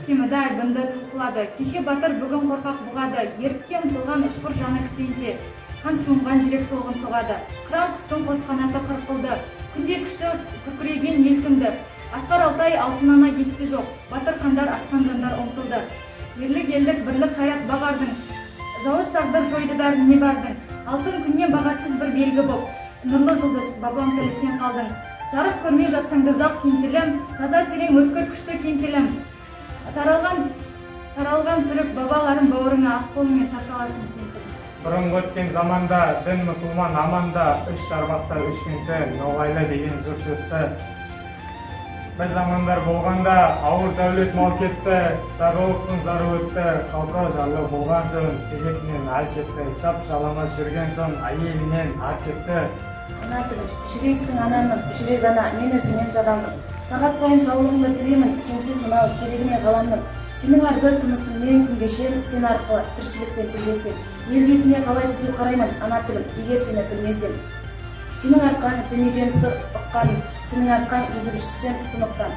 кемеді айбынды тұлқылады. Кеше батыр бүгін қорқақ бұғады. Ерікке ұмтылған ұшқыр жаны кісенде. Қан суынған жүрек солғын соғады. Қыран құстың қос қанаты қырқылды. Күнде күшті күркіреген ел тынды. Асқар Алтай алтынына есте жоқ. Батыр хандар асқан жандар ұмтылды. Ерлік елдік бірлік қайрат бағардың. Жауыз тағдыр жойды бәріне бардың. Алтын күнне бағасыз бір белгі боп. Нұрлы жұлдыз бабам тілі сен қалдың. Жарық көрмей жатсаң да ұзақ кеңтілім, таза терең өткір күшті кеңтілім. Таралған түрік бабаларым бауырыңа ақ қолыңмен тарталасын сен кім. Бұрынғы өткен заманда дін мұсылман аманда, үш шарбақта үш кенті ноғайлы деген жұрт өтті. Біз замандар болғанда ауыр дәулет мал кетті, сарылықтың зары өтті, халқа жарлы болған соң себепінен ар кетті, шап жаламас жүрген соң әйелінен ар кетті. Ана тілім, жүрексің анамның, жүрек ана, мен өзіңнен жаралдым. Сағат сайын саулығыңды тілеймін, сенсіз мынау керегіне ғаламның. Сенің әрбір тынысың мен күн кешем, сен арқылы тіршілікпен тілдесем. Ел бетіне қалай түзу қараймын, ана тілім, егер сені білмесем. Сенің арқаң дүниеден сыр ұққаным, сенің арқаң жүзіп ішсем тұнықтан.